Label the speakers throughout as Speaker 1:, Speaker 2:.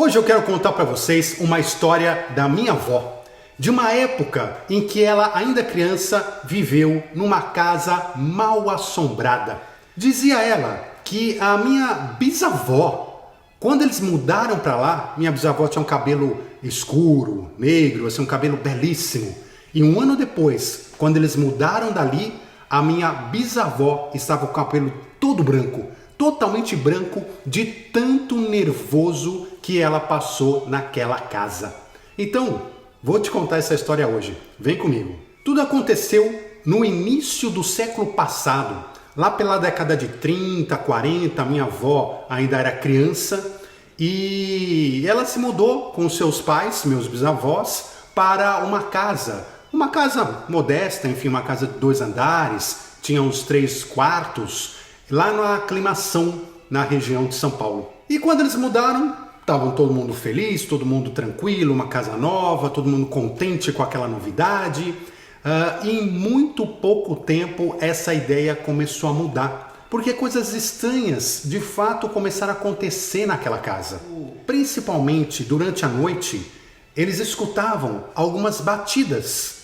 Speaker 1: Hoje eu quero contar para vocês uma história da minha avó, de uma época em que ela, ainda criança, viveu numa casa mal assombrada. Dizia ela que a minha bisavó, quando eles mudaram para lá, minha bisavó tinha um cabelo escuro, negro, assim, um cabelo belíssimo. E um ano depois, quando eles mudaram dali, a minha bisavó estava com o cabelo todo branco, totalmente branco, de tanto nervoso que ela passou naquela casa. Então, vou te contar essa história hoje. Vem comigo. Tudo aconteceu no início do século passado, lá pela década de 30, 40, minha avó ainda era criança e ela se mudou com seus pais, meus bisavós, para uma casa modesta, enfim, uma casa de 2 andares, tinha uns 3 quartos, lá na Aclimação, na região de São Paulo. E quando eles mudaram, estavam todo mundo feliz, todo mundo tranquilo, uma casa nova, todo mundo contente com aquela novidade. E em muito pouco tempo essa ideia começou a mudar, porque coisas estranhas de fato começaram a acontecer naquela casa. Principalmente durante a noite, eles escutavam algumas batidas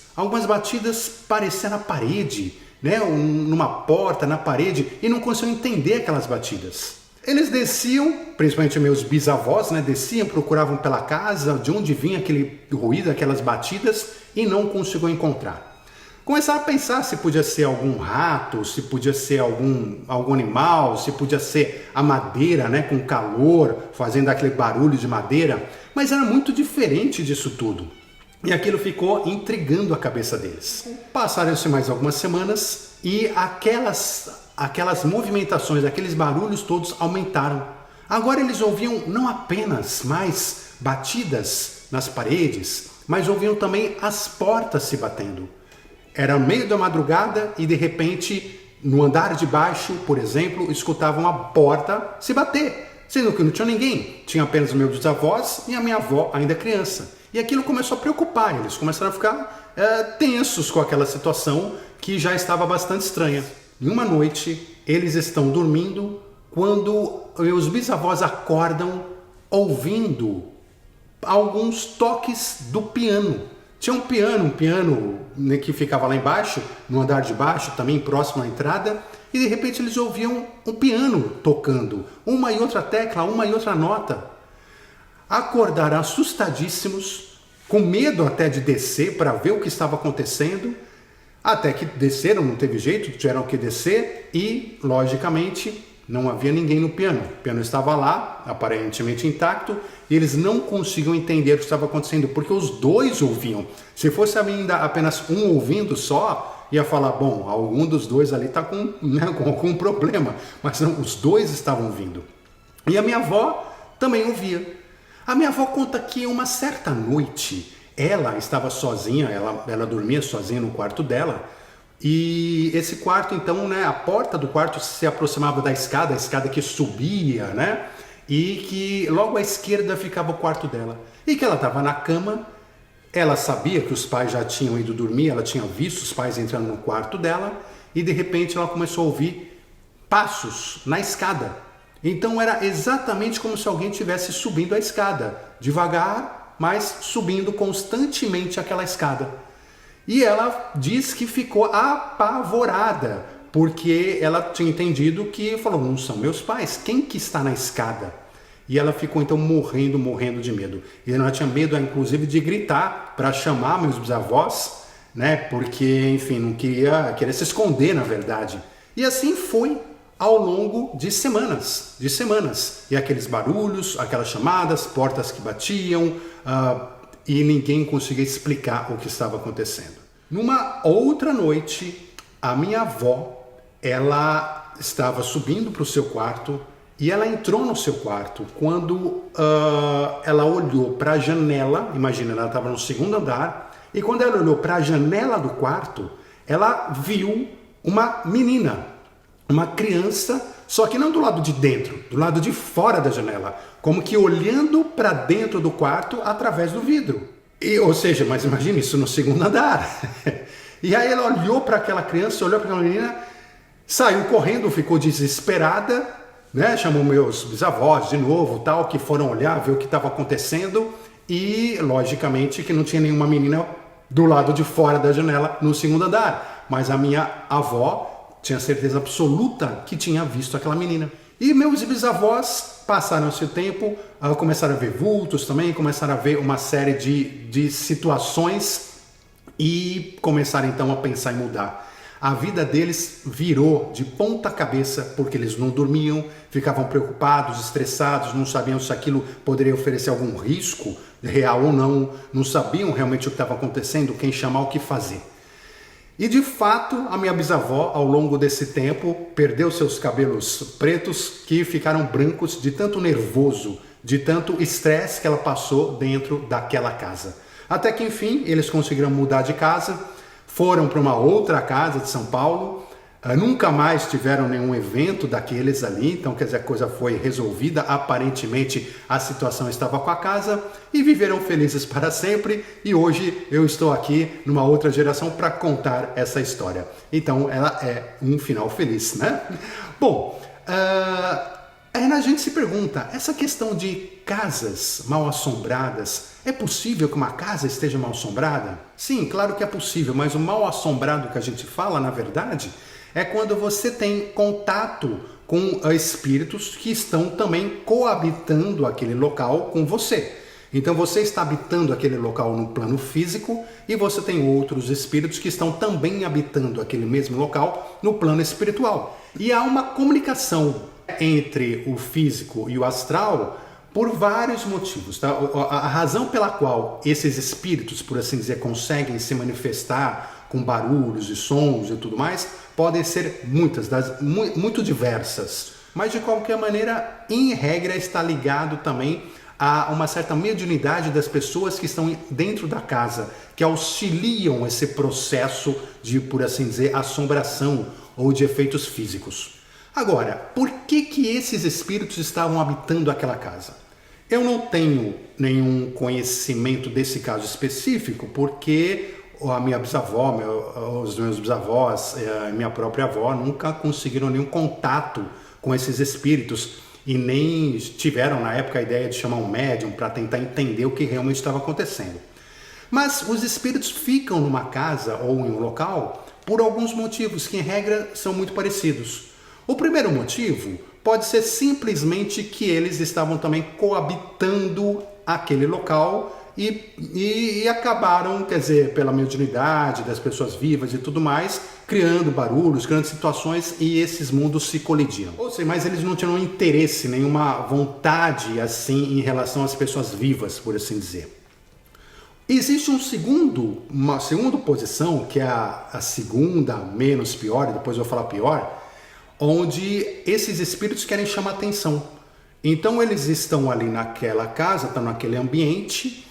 Speaker 1: parecendo na parede, né? Numa porta, na parede, e não conseguiam entender aquelas batidas. Eles desciam, principalmente meus bisavós, né? Desciam, procuravam pela casa, de onde vinha aquele ruído, aquelas batidas, e não conseguiam encontrar. Começaram a pensar se podia ser algum rato, se podia ser algum animal, se podia ser a madeira, né? Com calor, fazendo aquele barulho de madeira, mas era muito diferente disso tudo. E aquilo ficou intrigando a cabeça deles. Passaram-se mais algumas semanas e aquelas movimentações, aqueles barulhos todos aumentaram. Agora eles ouviam não apenas mais batidas nas paredes, mas ouviam também as portas se batendo. Era no meio da madrugada e de repente, no andar de baixo, por exemplo, escutavam a porta se bater, sendo que não tinha ninguém. Tinha apenas meus bisavós e a minha avó ainda criança. E aquilo começou a preocupar, eles começaram a ficar tensos com aquela situação que já estava bastante estranha. Em uma noite, eles estão dormindo quando os bisavós acordam ouvindo alguns toques do piano. Tinha um piano né, que ficava lá embaixo, no andar de baixo, também próximo à entrada, e de repente eles ouviam um piano tocando, uma e outra tecla, uma e outra nota. Acordaram assustadíssimos, com medo até de descer para ver o que estava acontecendo, até que desceram, não teve jeito, tiveram que descer e, logicamente, não havia ninguém no piano. O piano estava lá, aparentemente intacto, e eles não conseguiam entender o que estava acontecendo, porque os dois ouviam. Se fosse ainda apenas um ouvindo só, ia falar, bom, algum dos dois ali está com algum problema, mas não, os dois estavam ouvindo. E a minha avó também ouvia. A minha avó conta que uma certa noite ela estava sozinha, ela dormia sozinha no quarto dela, e esse quarto então, né, a porta do quarto se aproximava da escada, a escada que subia, né, e que logo à esquerda ficava o quarto dela, e que ela estava na cama, ela sabia que os pais já tinham ido dormir, ela tinha visto os pais entrando no quarto dela, e de repente ela começou a ouvir passos na escada. Então era exatamente como se alguém estivesse subindo a escada, devagar, mas subindo constantemente aquela escada. E ela diz que ficou apavorada, porque ela tinha entendido que, falou, não são meus pais, quem que está na escada? E ela ficou então morrendo de medo. E ela tinha medo, inclusive, de gritar para chamar meus bisavós, né? Porque, enfim, não queria se esconder, na verdade. E assim foi ao longo de semanas, e aqueles barulhos, aquelas chamadas, portas que batiam, e ninguém conseguia explicar o que estava acontecendo. Numa outra noite, a minha avó, ela estava subindo para o seu quarto, e ela entrou no seu quarto quando ela olhou para a janela, imagina, ela estava no 2º andar, e quando ela olhou para a janela do quarto, ela viu uma menina, uma criança, só que não do lado de dentro, do lado de fora da janela, como que olhando para dentro do quarto através do vidro. Ou seja, mas imagine isso no 2º andar. E aí ela olhou para aquela criança, olhou para aquela menina, saiu correndo, ficou desesperada né? Chamou meus bisavós de novo, tal, que foram olhar, ver o que estava acontecendo e, logicamente, que não tinha nenhuma menina do lado de fora da janela no segundo andar. Mas a minha avó tinha certeza absoluta que tinha visto aquela menina. E meus bisavós passaram esse tempo, começaram a ver vultos também, começaram a ver uma série de situações e começaram então a pensar em mudar. A vida deles virou de ponta cabeça porque eles não dormiam, ficavam preocupados, estressados, não sabiam se aquilo poderia oferecer algum risco real ou não, não sabiam realmente o que estava acontecendo, quem chamar, o que fazer. E de fato, a minha bisavó, ao longo desse tempo, perdeu seus cabelos pretos que ficaram brancos de tanto nervoso, de tanto estresse que ela passou dentro daquela casa. Até que, enfim, eles conseguiram mudar de casa, foram para uma outra casa de São Paulo, nunca mais tiveram nenhum evento daqueles ali, então quer dizer, a coisa foi resolvida, aparentemente a situação estava com a casa e viveram felizes para sempre e hoje eu estou aqui numa outra geração para contar essa história. Então ela é um final feliz, né? Bom, aí a gente se pergunta, essa questão de casas mal assombradas, é possível que uma casa esteja mal assombrada? Sim, claro que é possível, mas o mal assombrado que a gente fala, na verdade, é quando você tem contato com espíritos que estão também coabitando aquele local com você. Então você está habitando aquele local no plano físico e você tem outros espíritos que estão também habitando aquele mesmo local no plano espiritual. E há uma comunicação entre o físico e o astral por vários motivos, tá? A razão pela qual esses espíritos, por assim dizer, conseguem se manifestar com barulhos e sons e tudo mais, podem ser muito diversas. Mas de qualquer maneira, em regra, está ligado também a uma certa mediunidade das pessoas que estão dentro da casa, que auxiliam esse processo de, por assim dizer, assombração ou de efeitos físicos. Agora, por que esses espíritos estavam habitando aquela casa? Eu não tenho nenhum conhecimento desse caso específico, porque a minha bisavó, os meus bisavós, a minha própria avó nunca conseguiram nenhum contato com esses espíritos e nem tiveram na época a ideia de chamar um médium para tentar entender o que realmente estava acontecendo. Mas os espíritos ficam numa casa ou em um local por alguns motivos que, em regra, são muito parecidos. O primeiro motivo pode ser simplesmente que eles estavam também coabitando aquele local e acabaram, quer dizer, pela mediunidade das pessoas vivas e tudo mais, criando barulhos, criando situações e esses mundos se colidiam. Ou seja, mas eles não tinham interesse, nenhuma vontade assim em relação às pessoas vivas, por assim dizer. Existe uma segunda posição, que é a segunda menos pior, e depois eu vou falar pior, onde esses espíritos querem chamar atenção. Então eles estão ali naquela casa, estão naquele ambiente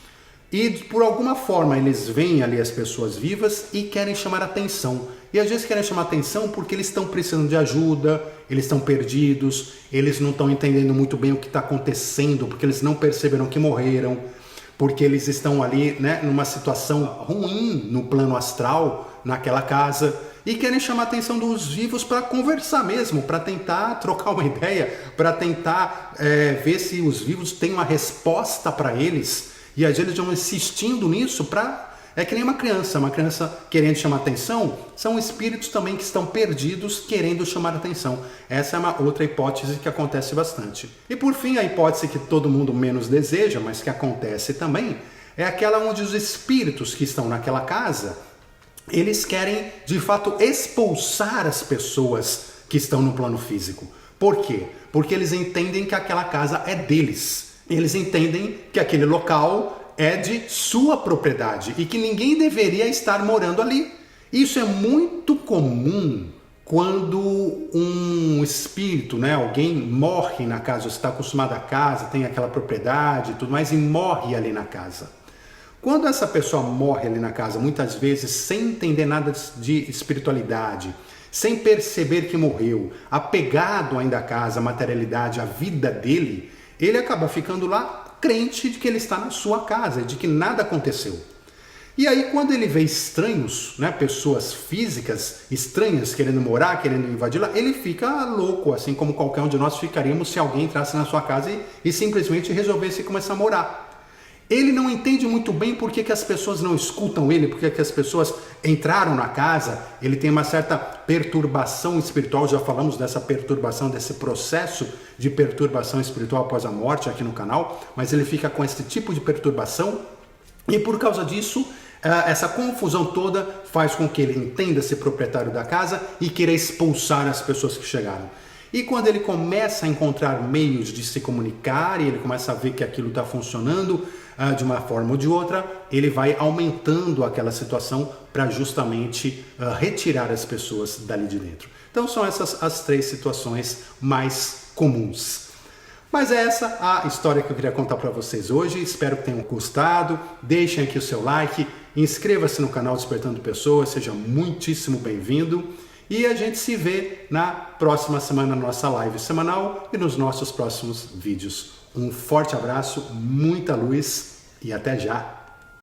Speaker 1: e por alguma forma eles veem ali as pessoas vivas e querem chamar atenção. E às vezes querem chamar atenção porque eles estão precisando de ajuda, eles estão perdidos, eles não estão entendendo muito bem o que está acontecendo, porque eles não perceberam que morreram, porque eles estão ali, né, numa situação ruim no plano astral, naquela casa, e querem chamar a atenção dos vivos para conversar mesmo, para tentar trocar uma ideia, para tentar ver se os vivos têm uma resposta para eles, e às vezes eles vão insistindo nisso para... É que nem uma criança querendo chamar atenção, são espíritos também que estão perdidos querendo chamar atenção. Essa é uma outra hipótese que acontece bastante. E por fim, a hipótese que todo mundo menos deseja, mas que acontece também, é aquela onde os espíritos que estão naquela casa, eles querem de fato expulsar as pessoas que estão no plano físico. Por quê? Porque eles entendem que aquela casa é deles. Eles entendem que aquele local é de sua propriedade e que ninguém deveria estar morando ali. Isso é muito comum quando um espírito, né, alguém morre na casa, você está acostumado à casa, tem aquela propriedade e tudo mais, e morre ali na casa. Quando essa pessoa morre ali na casa, muitas vezes sem entender nada de espiritualidade, sem perceber que morreu, apegado ainda à casa, à materialidade, à vida dele, ele acaba ficando lá crente de que ele está na sua casa, de que nada aconteceu. E aí quando ele vê estranhos, né, pessoas físicas estranhas querendo morar, querendo invadir lá, ele fica louco, assim como qualquer um de nós ficaríamos se alguém entrasse na sua casa e simplesmente resolvesse começar a morar. Ele não entende muito bem por que as pessoas não escutam ele, por que as pessoas entraram na casa. Ele tem uma certa perturbação espiritual, já falamos dessa perturbação, desse processo de perturbação espiritual após a morte aqui no canal, mas ele fica com esse tipo de perturbação e por causa disso, essa confusão toda faz com que ele entenda-se proprietário da casa e queira expulsar as pessoas que chegaram. E quando ele começa a encontrar meios de se comunicar e ele começa a ver que aquilo está funcionando de uma forma ou de outra, ele vai aumentando aquela situação para justamente retirar as pessoas dali de dentro. Então são essas as 3 situações mais comuns. Mas é essa a história que eu queria contar para vocês hoje. Espero que tenham gostado. Deixem aqui o seu like, inscreva-se no canal Despertando Pessoas, seja muitíssimo bem-vindo. E a gente se vê na próxima semana na nossa live semanal e nos nossos próximos vídeos. Um forte abraço, muita luz e até já!